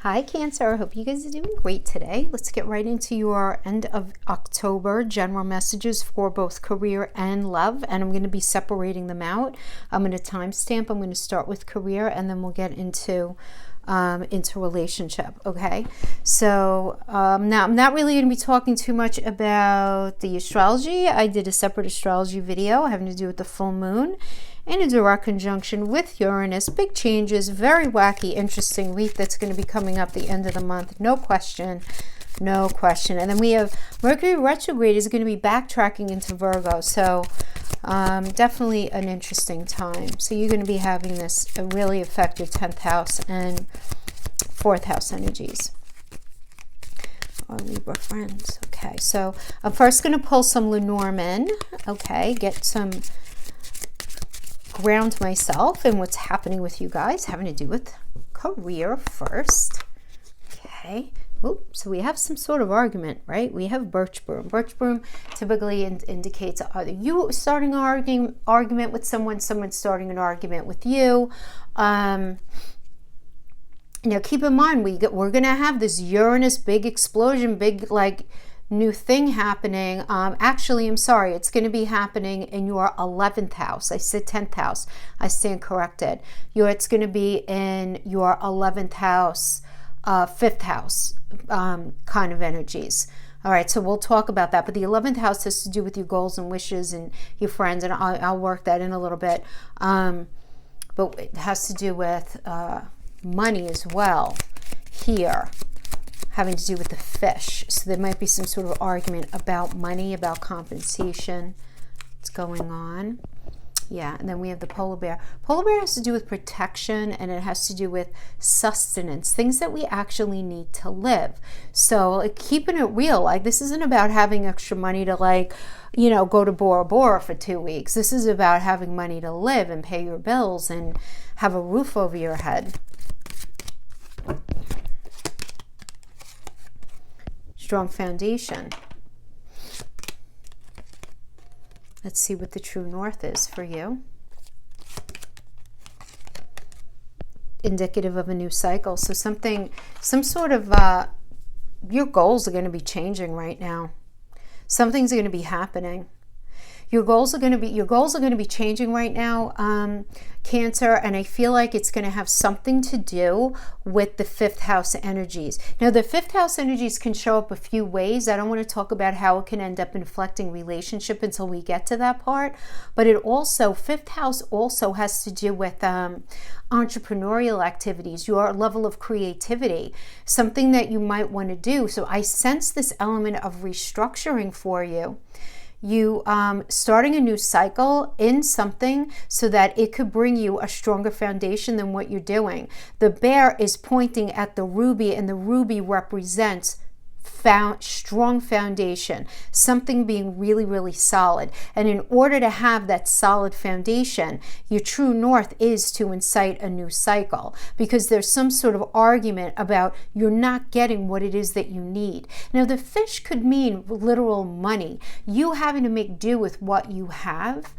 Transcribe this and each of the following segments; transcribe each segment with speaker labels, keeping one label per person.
Speaker 1: Hi Cancer, I hope you guys are doing great today. Let's get right into your end of October general messages for both career and love, and I'm going to be separating them out. I'm going to timestamp. I'm going to start with career and then we'll get into relationship. Okay, so now I'm not really going to be talking too much about the astrology. I did a separate astrology video having to do with the full moon in a direct conjunction with Uranus. Big changes, very wacky, interesting week that's going to be coming up the end of the month. No question. No question. And then we have Mercury retrograde is going to be backtracking into Virgo. So definitely an interesting time. So you're going to be having this really effective 10th house and 4th house energies. Our Libra friends. Okay, so I'm first going to pull some Lenormand. Okay, get some ground myself in what's happening with you guys, having to do with career first. Okay. Oops, so we have some sort of argument, right? We have birch broom. Birch broom typically indicates either you starting an argument with someone, someone starting an argument with you. Now keep in mind, we're going to have this Uranus big explosion, big like new thing happening. Actually, I'm sorry, it's going to be happening in your 11th house. I said 10th house. I stand corrected. It's going to be in your 11th house, 5th house kind of energies. All right, so we'll talk about that. But the 11th house has to do with your goals and wishes and your friends, and I'll work that in a little bit. But it has to do with money as well here, having to do with the fish. So there might be some sort of argument about money, about compensation. What's going on? Yeah, and then we have the polar bear. Polar bear has to do with protection, and it has to do with sustenance, things that we actually need to live. So like keeping it real, like this isn't about having extra money to go to Bora Bora for 2 weeks. This is about having money to live and pay your bills and have a roof over your head. Strong foundation. Let's see what the true north is for you. Indicative of a new cycle. So some sort of, your goals are going to be changing right now. Something's going to be happening. Your goals are going to be changing right now, Cancer, and I feel like it's going to have something to do with the 5th house energies. Now, the 5th house energies can show up a few ways. I don't want to talk about how it can end up inflecting relationship until we get to that part, but it also, 5th house also has to do with entrepreneurial activities, your level of creativity, something that you might want to do. So I sense this element of restructuring for you. You starting a new cycle in something so that it could bring you a stronger foundation than what you're doing. The bear is pointing at the ruby, and the ruby represents strong foundation, something being really, really solid. And in order to have that solid foundation, your true north is to incite a new cycle, because there's some sort of argument about you're not getting what it is that you need. Now, the fish could mean literal money, you having to make do with what you have.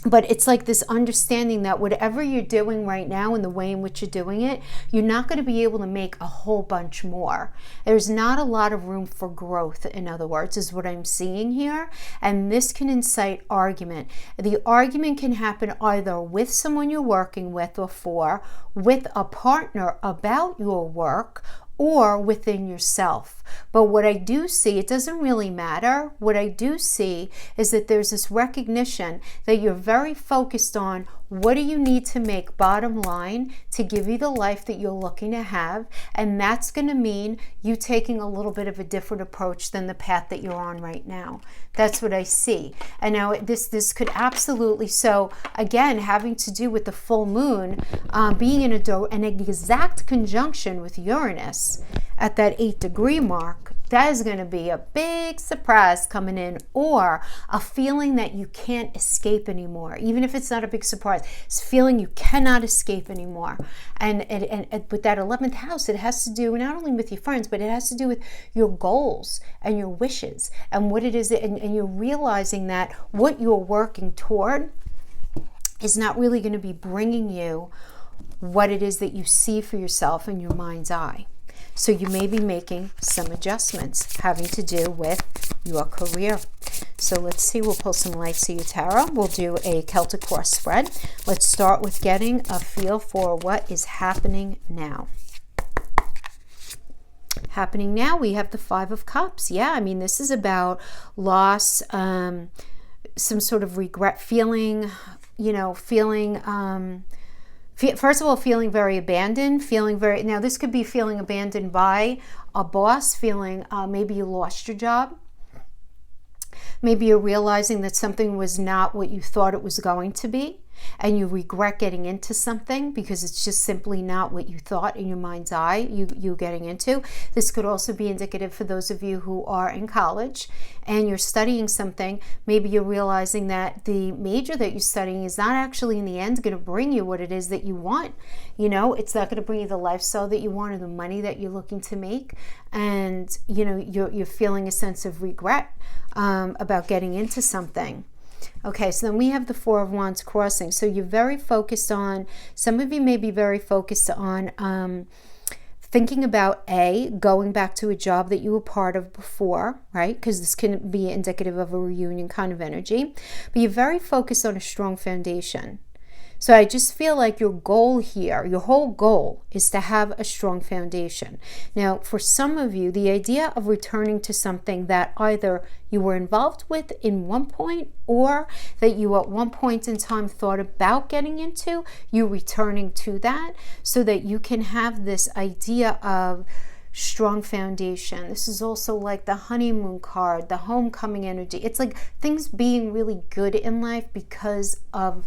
Speaker 1: But it's like this understanding that whatever you're doing right now and the way in which you're doing it, you're not going to be able to make a whole bunch more. There's not a lot of room for growth, in other words, is what I'm seeing here. And this can incite argument. The argument can happen either with someone you're working with or for, with a partner about your work, or within yourself. But what I do see, it doesn't really matter. What I do see is that there's this recognition that you're very focused on what do you need to make bottom line to give you the life that you're looking to have. And that's going to mean you taking a little bit of a different approach than the path that you're on right now. That's what I see. And now this could absolutely, so again, having to do with the full moon, being in an exact conjunction with Uranus at that 8-degree mark, that is going to be a big surprise coming in, or a feeling that you can't escape anymore. Even if it's not a big surprise, it's a feeling you cannot escape anymore. And with that 11th house, it has to do not only with your friends, but it has to do with your goals and your wishes and what it is, and you're realizing that what you're working toward is not really going to be bringing you what it is that you see for yourself in your mind's eye. So you may be making some adjustments having to do with your career. So let's see, we'll pull some Light Seer Tarot. We'll do a Celtic cross spread. Let's start with getting a feel for what is happening now. Happening now, we have the Five of Cups. Yeah, I mean, this is about loss, some sort of regret, feeling, first of all, feeling very abandoned, now this could be feeling abandoned by a boss, feeling maybe you lost your job. Maybe you're realizing that something was not what you thought it was going to be, and you regret getting into something because it's just simply not what you thought in your mind's eye you getting into. This could also be indicative for those of you who are in college and you're studying something. Maybe you're realizing that the major that you're studying is not actually in the end going to bring you what it is that you want. It's not going to bring you the lifestyle that you want or the money that you're looking to make. And, you're feeling a sense of regret about getting into something. Okay, so then we have the Four of Wands crossing. So you're very focused on, some of you may be very focused on thinking about going back to a job that you were part of before, right? Because this can be indicative of a reunion kind of energy. But you're very focused on a strong foundation. So I just feel like your goal here, your whole goal is to have a strong foundation. Now, for some of you, the idea of returning to something that either you were involved with in one point or that you at one point in time thought about getting into, you returning to that so that you can have this idea of strong foundation. This is also like the honeymoon card, the homecoming energy. It's like things being really good in life because of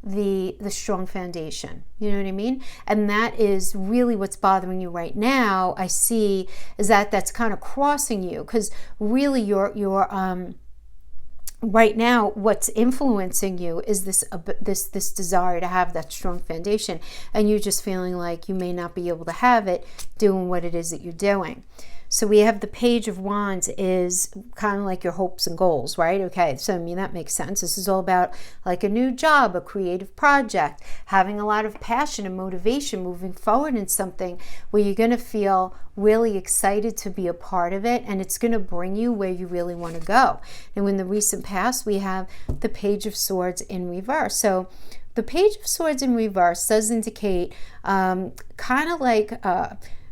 Speaker 1: the strong foundation. You know what I mean? And that is really what's bothering you right now. I see is that that's kind of crossing you, because really you're right now what's influencing you is this desire to have that strong foundation, and you're just feeling like you may not be able to have it doing what it is that you're doing. So we have the Page of Wands is kind of like your hopes and goals, right? Okay, so I mean, that makes sense. This is all about like a new job, a creative project, having a lot of passion and motivation moving forward in something where you're going to feel really excited to be a part of it, and it's going to bring you where you really want to go. And in the recent past, we have the Page of Swords in reverse. So the Page of Swords in reverse does indicate kind of like...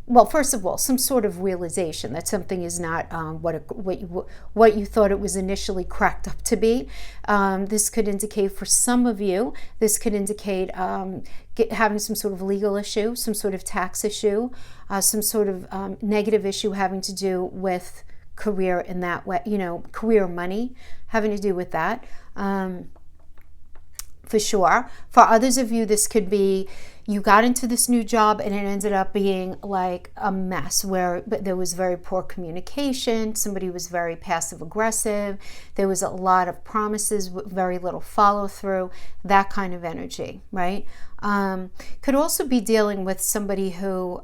Speaker 1: well, first of all, some sort of realization that something is not what you thought it was initially cracked up to be. This could indicate for some of you, this could indicate having some sort of legal issue, some sort of tax issue, some sort of negative issue having to do with career in that way, career money having to do with that. For sure. For others of you, this could be you got into this new job and it ended up being like a mess where there was very poor communication. Somebody was very passive aggressive. There was a lot of promises with very little follow through, that kind of energy, right? Could also be dealing with somebody who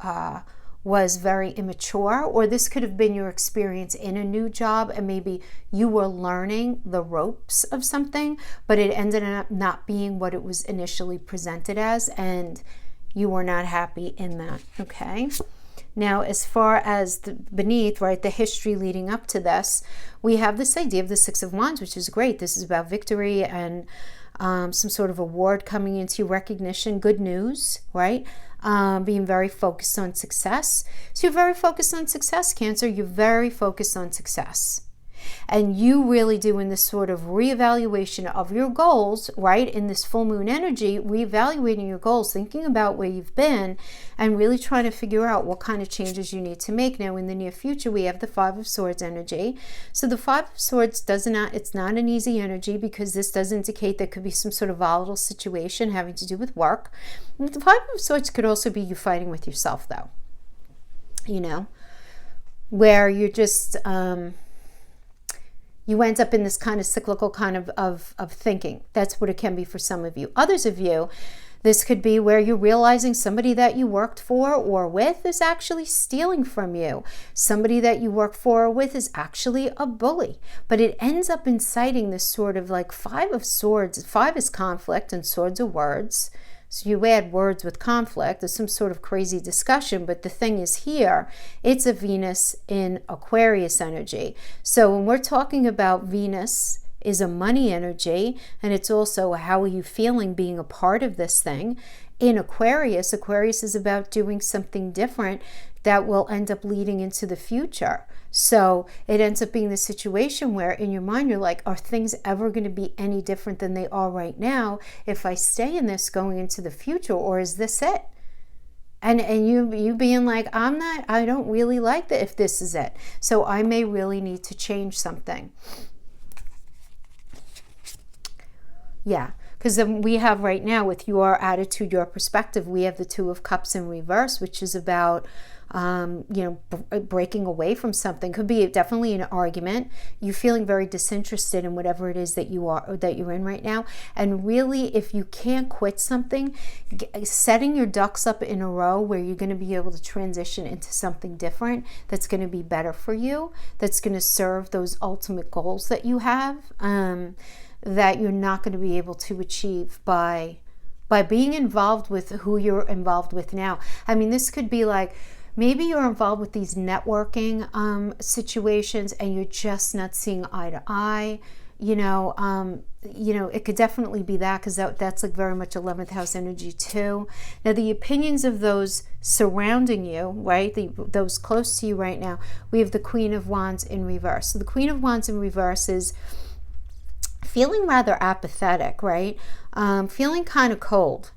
Speaker 1: was very immature, or this could have been your experience in a new job and maybe you were learning the ropes of something, but it ended up not being what it was initially presented as, and you were not happy in that. Okay. Now, as far as beneath, right, the history leading up to this, we have this idea of the Six of Wands, which is great. This is about victory and some sort of award coming into recognition, good news, right? Being very focused on success. So you're very focused on success, Cancer. You're very focused on success. And you really doing this sort of reevaluation of your goals, right? In this full moon energy, reevaluating your goals, thinking about where you've been and really trying to figure out what kind of changes you need to make. Now, in the near future, we have the Five of Swords energy. So the Five of Swords it's not an easy energy, because this does indicate there could be some sort of volatile situation having to do with work. And the Five of Swords could also be you fighting with yourself, though, where you're just... you end up in this kind of cyclical kind of thinking. That's what it can be for some of you. Others of you, this could be where you're realizing somebody that you worked for or with is actually stealing from you. Somebody that you work for or with is actually a bully. But it ends up inciting this sort of like Five of Swords. Five is conflict and swords are words. So you add words with conflict, there's some sort of crazy discussion, but the thing is here, it's a Venus in Aquarius energy. So when we're talking about Venus is a money energy, and it's also how are you feeling being a part of this thing. In Aquarius, Aquarius is about doing something different that will end up leading into the future. So it ends up being the situation where in your mind you're like, are things ever going to be any different than they are right now if I stay in this going into the future, or is this it? And you being like, I don't really like that if this is it. So I may really need to change something. Yeah. Because we have right now with your attitude, your perspective, we have the Two of Cups in reverse, which is about, breaking away from something. Could be definitely an argument. You feeling very disinterested in whatever it is that you're in right now. And really, if you can't quit something, setting your ducks up in a row where you're going to be able to transition into something different that's going to be better for you, that's going to serve those ultimate goals that you have. That you're not going to be able to achieve by being involved with who you're involved with now. I mean, this could be like, maybe you're involved with these networking situations and you're just not seeing eye to eye. It could definitely be that, because that's like very much 11th house energy too. Now, the opinions of those surrounding you, right, those close to you right now, we have the Queen of Wands in reverse. So the Queen of Wands in reverse is feeling rather apathetic, right? Feeling kind of cold,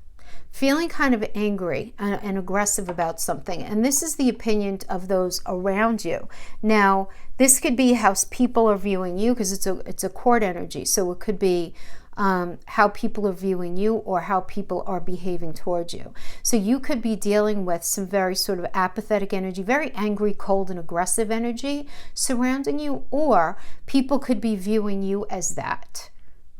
Speaker 1: feeling kind of angry and aggressive about something. And this is the opinion of those around you. Now, this could be how people are viewing you, because it's a court energy. So it could be how people are viewing you or how people are behaving towards you. So you could be dealing with some very sort of apathetic energy, very angry, cold, and aggressive energy surrounding you, or people could be viewing you as that,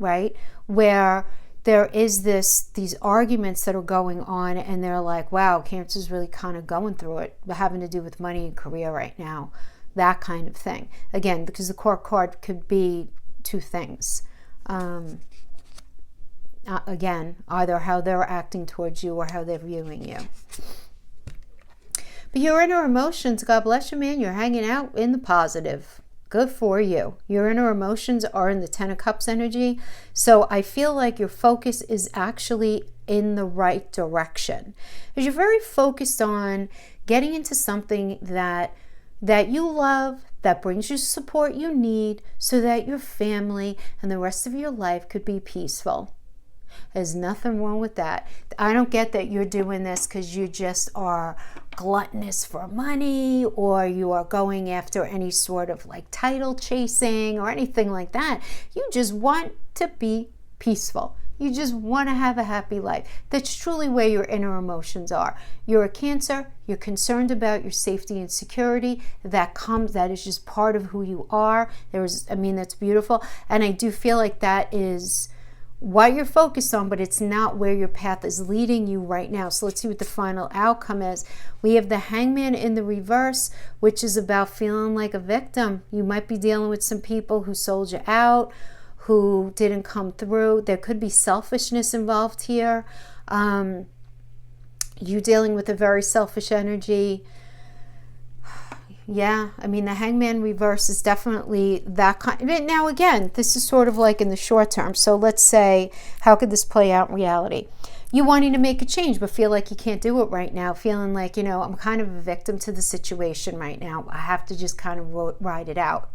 Speaker 1: right? Where there is these arguments that are going on and they're like, wow, Cancer's really kind of going through it, having to do with money and career right now, that kind of thing. Again, because the court card could be two things. Again, either how they're acting towards you or how they're viewing you. But your inner emotions, God bless you, man, you're hanging out in the positive. Good for you. Your inner emotions are in the Ten of Cups energy. So I feel like your focus is actually in the right direction. Because you're very focused on getting into something that you love, that brings you support you need, so that your family and the rest of your life could be peaceful. There's nothing wrong with that. I don't get that you're doing this because you just are gluttonous for money, or you are going after any sort of like title chasing or anything like that. You just want to be peaceful. You just want to have a happy life. That's truly where your inner emotions are. You're a Cancer. You're concerned about your safety and security. That is just part of who you are. That's beautiful. And I do feel like that is what you're focused on, but it's not where your path is leading you right now. So let's see what the final outcome is. We have the Hangman in the reverse, which is about feeling like a victim. You might be dealing with some people who sold you out, who didn't come through. There could be selfishness involved here. You dealing with a very selfish energy. Yeah, the Hangman reverse is definitely that kind. Now, again, this is sort of like in the short term. So let's say, how could this play out in reality? You wanting to make a change, but feel like you can't do it right now. Feeling like, I'm kind of a victim to the situation right now. I have to just kind of ride it out.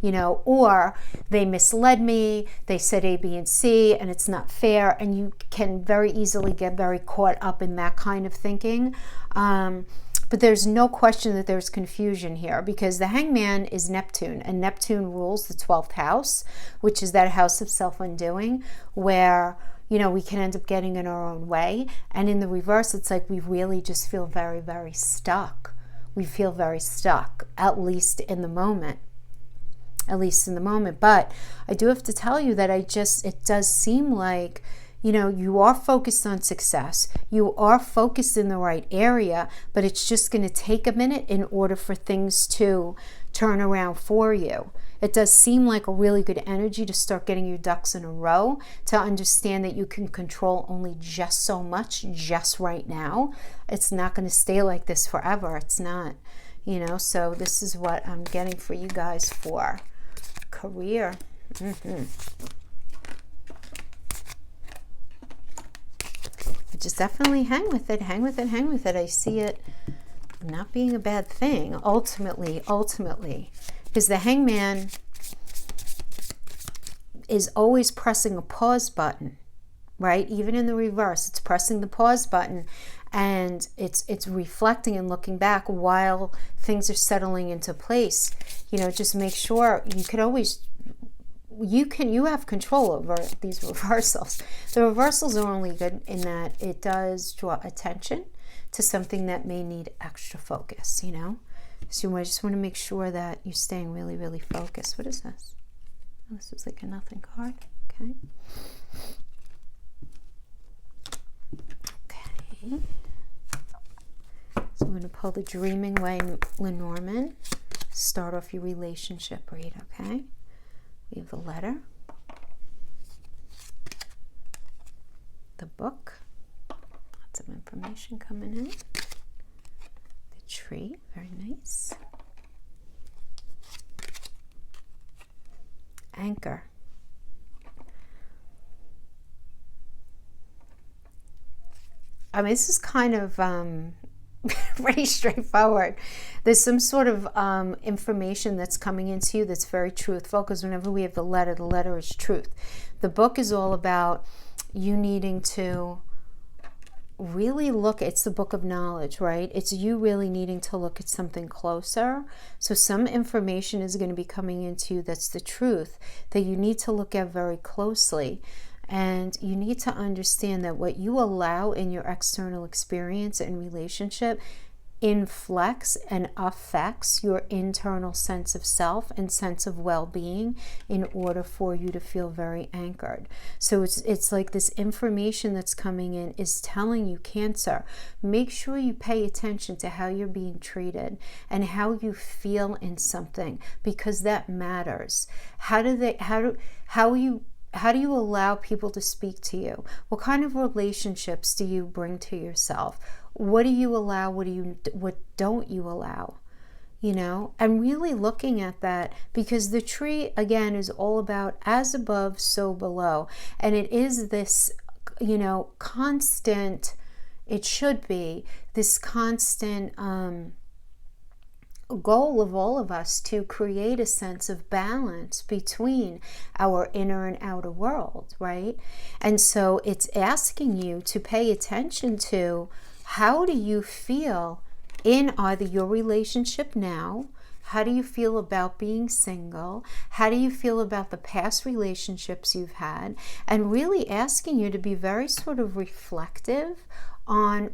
Speaker 1: Or they misled me, they said A, B, and C, and it's not fair. And you can very easily get very caught up in that kind of thinking. But there's no question that there's confusion here, because the Hangman is Neptune, and Neptune rules the 12th house, which is that house of self-undoing, where, we can end up getting in our own way. And in the reverse, it's like we really just feel very, very stuck. We feel very stuck, at least in the moment. But I do have to tell you that it does seem like, you are focused on success. You are focused in the right area, but it's just going to take a minute in order for things to turn around for you. It does seem like a really good energy to start getting your ducks in a row, to understand that you can control only just so much, just right now. It's not going to stay like this forever. It's not, you know, so this is what I'm getting for you guys for career. Just definitely hang with it, hang with it, hang with it. I see it not being a bad thing, ultimately, because the Hangman is always pressing a pause button, right? Even in the reverse, it's pressing the pause button, and it's reflecting and looking back while things are settling into place. You know, just make sure you can always, you have control over these reversals. The reversals are only good in that it does draw attention to something that may need extra focus, you know? So you just want to make sure that you're staying really, really focused. What is this? Oh, this is like a nothing card. Okay. Okay. So I'm going to pull the Dreaming Way, Lenormand. Start off your relationship read, okay? We have the letter, the book, lots of information coming in, the tree, very nice, anchor, I mean, this is kind of pretty straightforward. There's some sort of information that's coming into you that's very truthful, because whenever we have the letter is truth. The book is all about you needing to really look, it's the book of knowledge, right? It's you really needing to look at something closer. So some information is going to be coming into you that's the truth, that you need to look at very closely. And you need to understand that what you allow in your external experience and relationship inflects and affects your internal sense of self and sense of well-being in order for you to feel very anchored. So it's like this information that's coming in is telling you, Cancer, make sure you pay attention to how you're being treated and how you feel in something, because that matters. How do you allow people to speak to you? What kind of relationships do you bring to yourself? What do you allow? What don't you allow? You know, and really looking at that, because the tree, again, is all about as above, so below. And it is this, you know, constant, it should be this constant goal of all of us to create a sense of balance between our inner and outer world, right? And so it's asking you to pay attention to, how do you feel in either your relationship now? How do you feel about being single? How do you feel about the past relationships you've had? And really asking you to be very sort of reflective on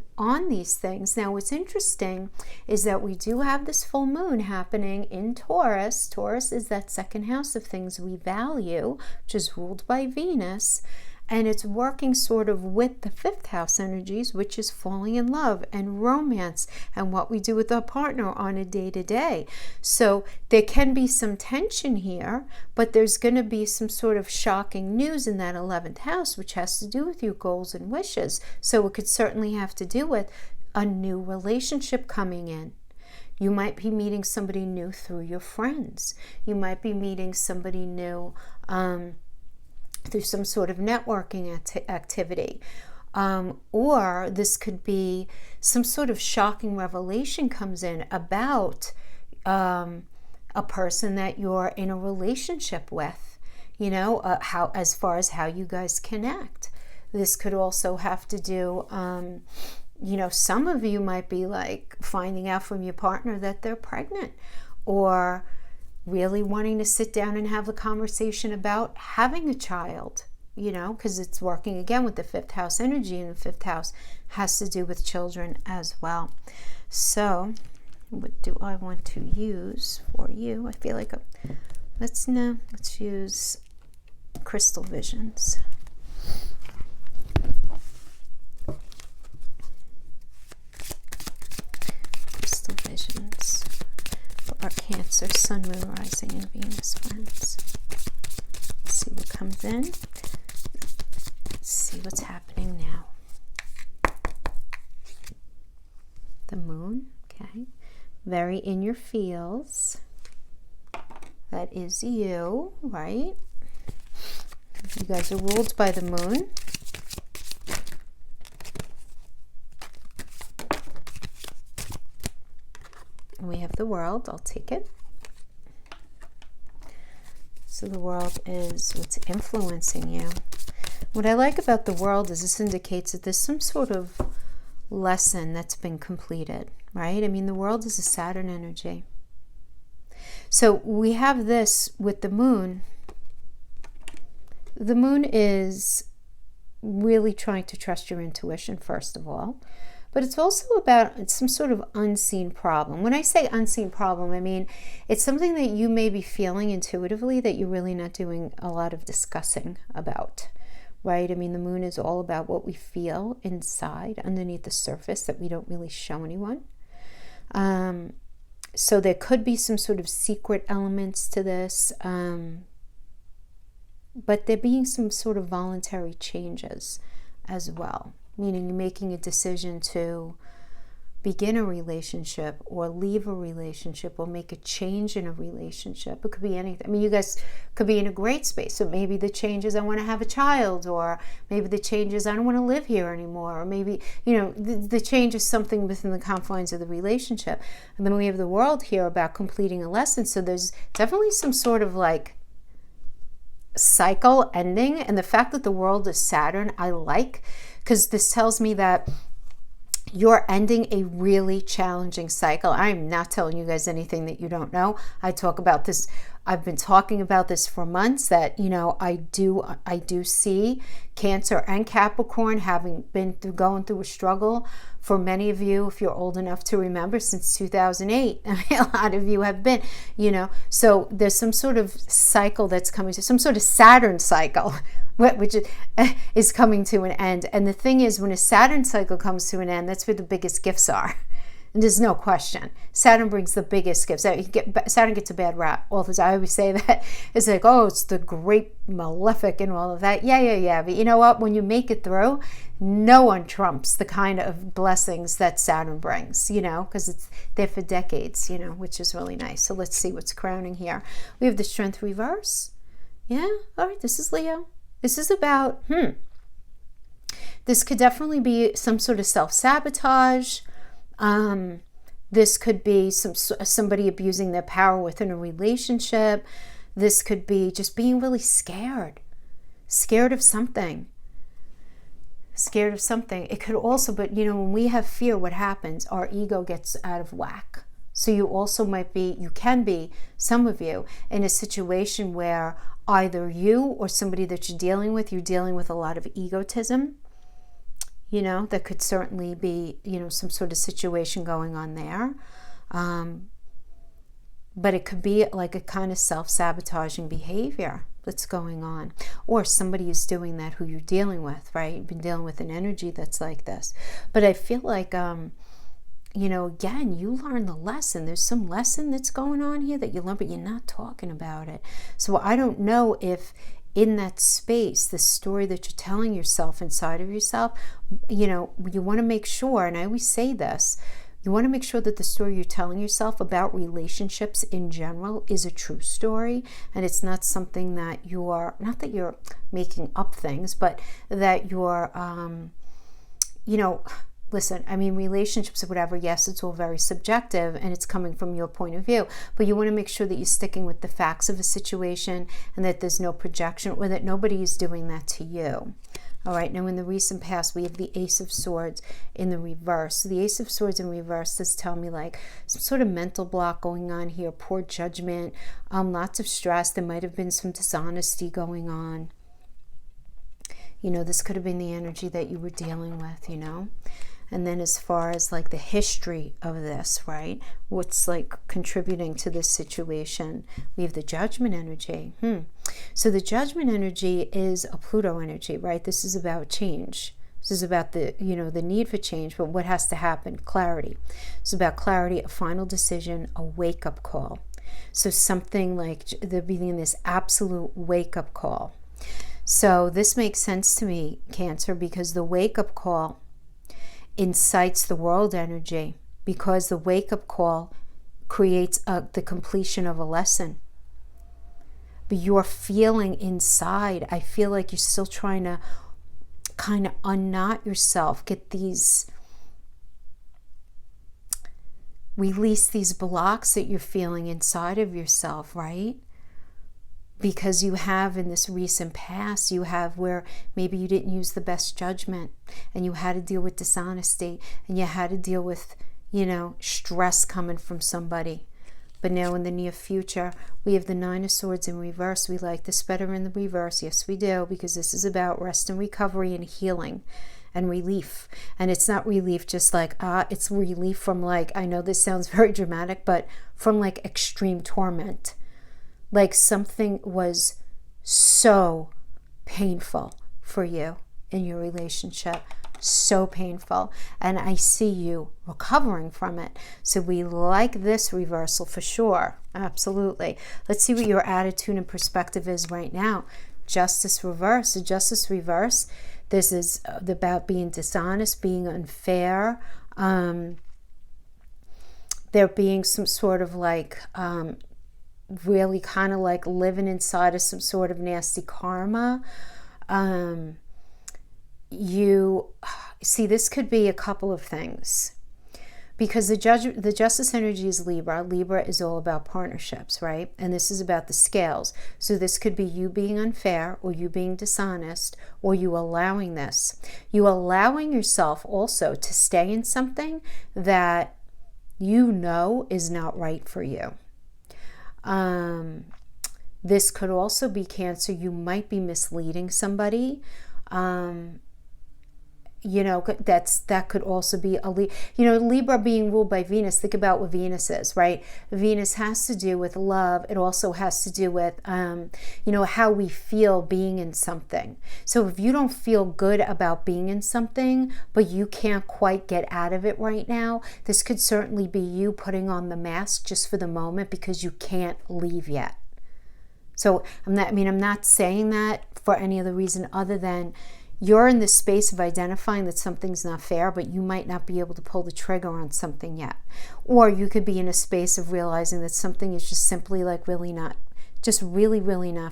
Speaker 1: these things. Now, what's interesting is that we do have this full moon happening in Taurus. Taurus is that second house of things we value, which is ruled by Venus. And it's working sort of with the fifth house energies, which is falling in love and romance and what we do with our partner on a day-to-day. So there can be some tension here, but there's going to be some sort of shocking news in that 11th house, which has to do with your goals and wishes. So it could certainly have to do with a new relationship coming in. You might be meeting somebody new through your friends. You might be meeting somebody new through some sort of networking activity. Or this could be some sort of shocking revelation comes in about a person that you're in a relationship with, you know, how, as far as how you guys connect. This could also have to do, you know, some of you might be like finding out from your partner that they're pregnant, or really wanting to sit down and have a conversation about having a child, you know, because it's working again with the fifth house energy, and the fifth house has to do with children as well. So what do I want to use for you? I feel like let's use crystal visions. Crystal visions. for our Cancer, Sun, Moon, Rising, and Venus friends. Let's see what comes in. Let's see what's happening now. The Moon, okay. Very in your feels. That is you, right? You guys are ruled by the Moon. And we have the World. I'll take it. So the World is what's influencing you. What I like about the World is this indicates that there's some sort of lesson that's been completed, right? I mean, the World is a Saturn energy. So we have this with the Moon. The Moon is really trying to trust your intuition, first of all. But it's also about some sort of unseen problem. When I say unseen problem, I mean it's something that you may be feeling intuitively that you're really not doing a lot of discussing about, right? I mean, the Moon is all about what we feel inside, underneath the surface, that we don't really show anyone. So there could be some sort of secret elements to this, but there being some sort of voluntary changes as well. Meaning you're making a decision to begin a relationship or leave a relationship or make a change in a relationship. It could be anything. I mean, you guys could be in a great space. So maybe the change is I want to have a child, or maybe the change is I don't want to live here anymore, or maybe, the change is something within the confines of the relationship. And then we have the World here about completing a lesson. So there's definitely some sort of like cycle ending. And the fact that the World is Saturn, I like, because this tells me that you're ending a really challenging cycle. I'm not telling you guys anything that you don't know. I talk about this. I've been talking about this for months, that, I do see Cancer and Capricorn having been going through a struggle. For many of you, if you're old enough to remember, since 2008, I mean, a lot of you have been, so there's some sort of cycle that's coming to, some sort of Saturn cycle, which is coming to an end. And the thing is, when a Saturn cycle comes to an end, that's where the biggest gifts are. And there's no question. Saturn brings the biggest gifts. Saturn gets a bad rap all the time. I always say that. It's like, oh, it's the great malefic and all of that. Yeah. But you know what? When you make it through, no one trumps the kind of blessings that Saturn brings, because it's there for decades, which is really nice. So let's see what's crowning here. We have the Strength reverse. Yeah. All right. This is Leo. This is about, this could definitely be some sort of self-sabotage. This could be somebody abusing their power within a relationship. This could be just being really scared of something. It could also, but when we have fear, what happens? Our ego gets out of whack. So you can be, some of you, in a situation where either you or somebody that you're dealing with a lot of egotism. That could certainly be, some sort of situation going on there. But it could be like a kind of self-sabotaging behavior that's going on. Or somebody is doing that who you're dealing with, right? You've been dealing with an energy that's like this. But I feel like, again, you learn the lesson. There's some lesson that's going on here that you learn, but you're not talking about it. So I don't know if in that space, the story that you're telling yourself inside of yourself, you want to make sure, and I always say this, you want to make sure that the story you're telling yourself about relationships in general is a true story, and it's not something that not that you're making up things, but that you're, listen, I mean, relationships or whatever, yes, it's all very subjective and it's coming from your point of view, but you want to make sure that you're sticking with the facts of a situation and that there's no projection, or that nobody is doing that to you. All right, now in the recent past, we have the Ace of Swords in the reverse. So the Ace of Swords in reverse does tell me like some sort of mental block going on here, poor judgment, lots of stress. There might have been some dishonesty going on. This could have been the energy that you were dealing with, And then as far as like the history of this, right? What's like contributing to this situation? We have the Judgment energy. So the Judgment energy is a Pluto energy, right? This is about change. This is about the, the need for change, but what has to happen? Clarity. It's about clarity, a final decision, a wake-up call. So something like there being this absolute wake-up call. So this makes sense to me, Cancer, because the wake-up call incites the world energy, because the wake-up call creates the completion of a lesson. But you're feeling inside, I feel like you're still trying to kind of unknot yourself, release these blocks that you're feeling inside of yourself, right? Because you have, in this recent past, you have where maybe you didn't use the best judgment, and you had to deal with dishonesty, and you had to deal with, stress coming from somebody. But now in the near future, we have the Nine of Swords in reverse. We like this better in the reverse. Yes, we do, because this is about rest and recovery and healing and relief. And it's not relief just like, it's relief from like, I know this sounds very dramatic, but from like extreme torment. Like something was so painful for you in your relationship. So painful, and I see you recovering from it. So we like this reversal for sure. Absolutely. Let's see what your attitude and perspective is right now. Justice reverse. The Justice reverse, this is about being dishonest, being unfair, there being some sort of like really kind of like living inside of some sort of nasty karma. You see, this could be a couple of things, because the Justice energy is Libra. Libra is all about partnerships, right? And this is about the scales. So this could be you being unfair, or you being dishonest, or you allowing this. You allowing yourself also to stay in something that is not right for you. This could also be, Cancer, you might be misleading somebody. That could also be Libra being ruled by Venus. Think about what Venus is, right? Venus has to do with love. It also has to do with, how we feel being in something. So if you don't feel good about being in something, but you can't quite get out of it right now, this could certainly be you putting on the mask just for the moment because you can't leave yet. So I'm not saying that for any other reason other than you're in the space of identifying that something's not fair, but you might not be able to pull the trigger on something yet. Or you could be in a space of realizing that something is just simply like really not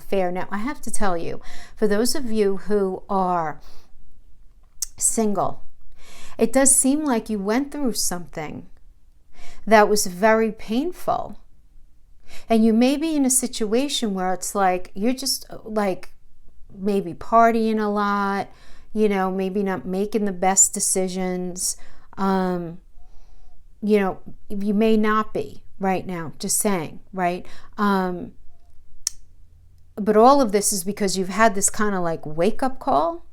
Speaker 1: fair. Now, I have to tell you, for those of you who are single, it does seem like you went through something that was very painful. And you may be in a situation where it's like, you're just like, maybe partying a lot, maybe not making the best decisions. You may not be right now, just saying, right? But all of this is because you've had this kind of like wake-up call,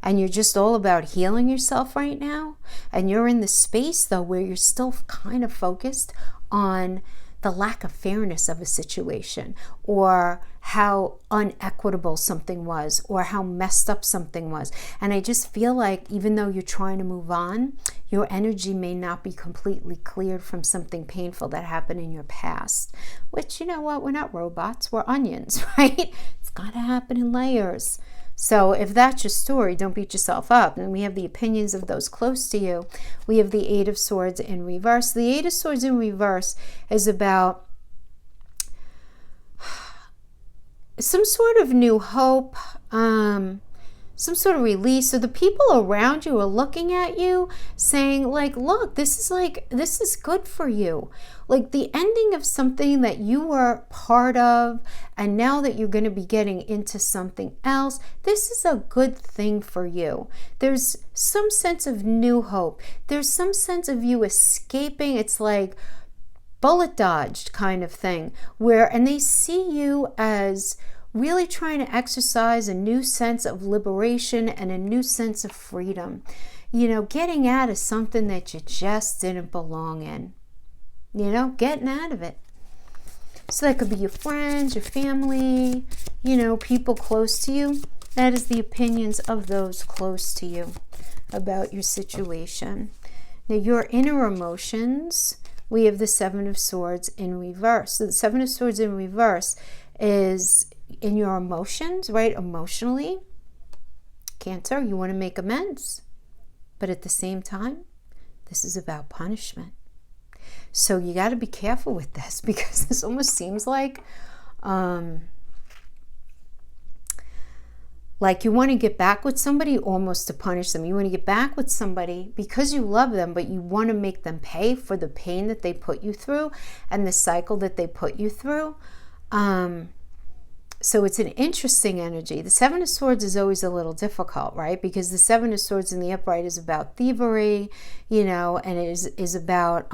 Speaker 1: and you're just all about healing yourself right now. And you're in the space, though, where you're still kind of focused on the lack of fairness of a situation, or how unequitable something was, or how messed up something was. And I just feel like even though you're trying to move on, your energy may not be completely cleared from something painful that happened in your past. Which, you know what, we're not robots, we're onions, right? It's gotta happen in layers. So if that's your story, don't beat yourself up. And we have the opinions of those close to you. We have the Eight of Swords in reverse. The Eight of Swords in reverse is about some sort of new hope, some sort of release. So the people around you are looking at you saying like, look, this is good for you. Like the ending of something that you were part of, and now that you're going to be getting into something else, this is a good thing for you. There's some sense of new hope. There's some sense of you escaping. It's like bullet dodged kind of thing, and they see you as really trying to exercise a new sense of liberation and a new sense of freedom. Getting out of something that you just didn't belong in. Getting out of it. So that could be your friends, your family, people close to you. That is the opinions of those close to you. about your situation. Now, your inner emotions, we have the Seven of Swords in reverse. So the Seven of Swords in reverse is in your emotions, right? Emotionally, Cancer, you want to make amends. But at the same time, this is about punishment. So you got to be careful with this, because this almost seems like you want to get back with somebody almost to punish them. You want to get back with somebody because you love them, but you want to make them pay for the pain that they put you through and the cycle that they put you through. So it's an interesting energy. The Seven of Swords is always a little difficult, right? Because the Seven of Swords in the upright is about thievery, and it is about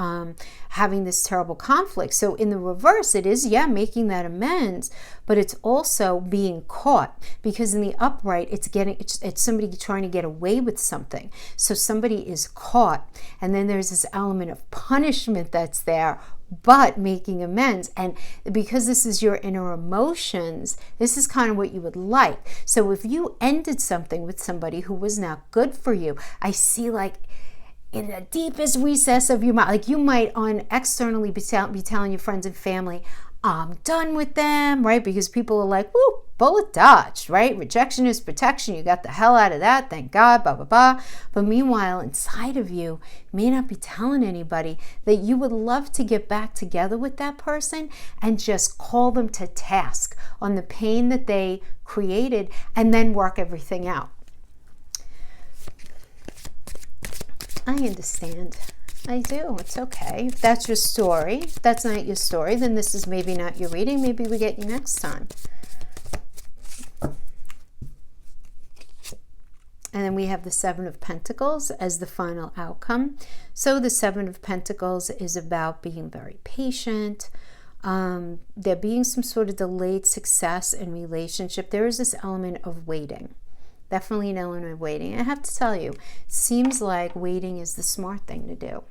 Speaker 1: having this terrible conflict. So in the reverse, it is, making that amends, but it's also being caught, because in the upright, it's somebody trying to get away with something. So somebody is caught, and then there's this element of punishment that's there, but making amends. And because this is your inner emotions, this is kind of what you would like. So if you ended something with somebody who was not good for you, I see in the deepest recess of your mind, you might externally be telling your friends and family, I'm done with them, right? Because people are like, woo, bullet dodged, right? Rejection is protection. You got the hell out of that. Thank God, blah, blah, blah. But meanwhile, inside of you, may not be telling anybody that you would love to get back together with that person and just call them to task on the pain that they created and then work everything out. I understand. I do. It's okay. If that's your story, if that's not your story, then this is maybe not your reading. Maybe we get you next time. And then we have the Seven of Pentacles as the final outcome. So the Seven of Pentacles is about being very patient. There being some sort of delayed success in relationship. There is this element of waiting. Definitely an element of waiting. I have to tell you, it seems like waiting is the smart thing to do.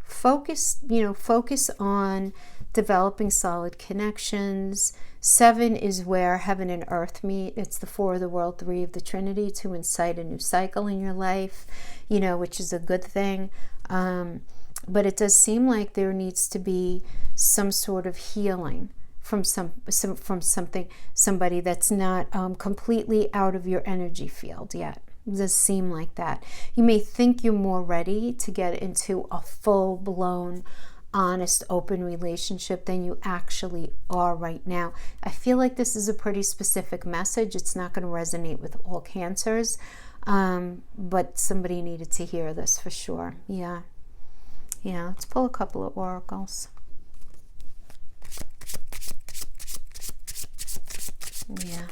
Speaker 1: Focus on developing solid connections. 7 is where heaven and earth meet. It's the 4 of the world, 3 of the Trinity, to incite a new cycle in your life, which is a good thing. But it does seem like there needs to be some sort of healing from somebody that's not completely out of your energy field yet. It does seem like that. You may think you're more ready to get into a full-blown, honest, open relationship than you actually are right now. I feel like this is a pretty specific message. It's not going to resonate with all Cancers, but somebody needed to hear this for sure. Yeah, let's pull a couple of oracles. Yeah.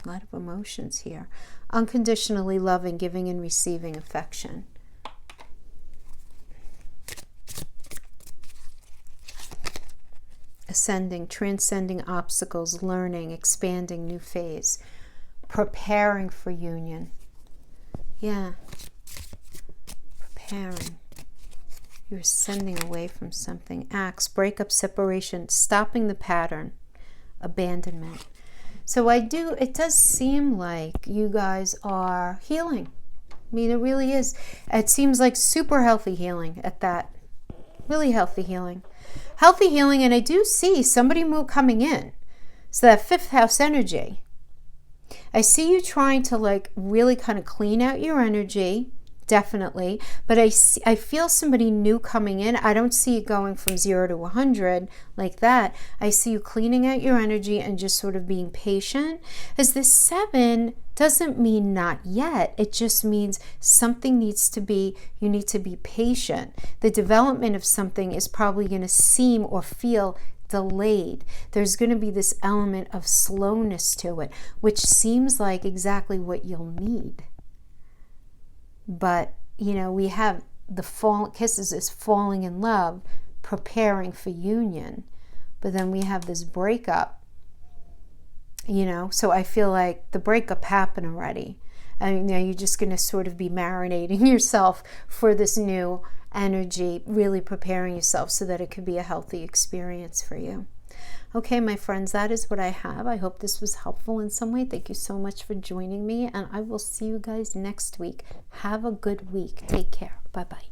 Speaker 1: A lot of emotions here. Unconditionally loving, giving and receiving affection. Ascending, transcending obstacles, learning, expanding, new phase. Preparing for union. Yeah. Preparing. You're ascending away from something. Acts, breakup, separation, stopping the pattern, abandonment. So it does seem like you guys are healing. I mean, it really is. It seems like super healthy healing at that. Really healthy healing. Healthy healing, and I do see somebody coming in. So that 5th house energy. I see you trying to really kind of clean out your energy. Definitely. But I feel somebody new coming in. I don't see it going from 0 to 100 like that. I see you cleaning out your energy and just sort of being patient. As this 7 doesn't mean not yet. It just means you need to be patient. The development of something is probably going to seem or feel delayed. There's going to be this element of slowness to it, which seems like exactly what you'll need. But, we have the kisses is falling in love, preparing for union. But then we have this breakup, So I feel like the breakup happened already. And now you're just going to sort of be marinating yourself for this new energy, really preparing yourself so that it could be a healthy experience for you. Okay, my friends, that is what I have. I hope this was helpful in some way. Thank you so much for joining me, and I will see you guys next week. Have a good week. Take care. Bye-bye.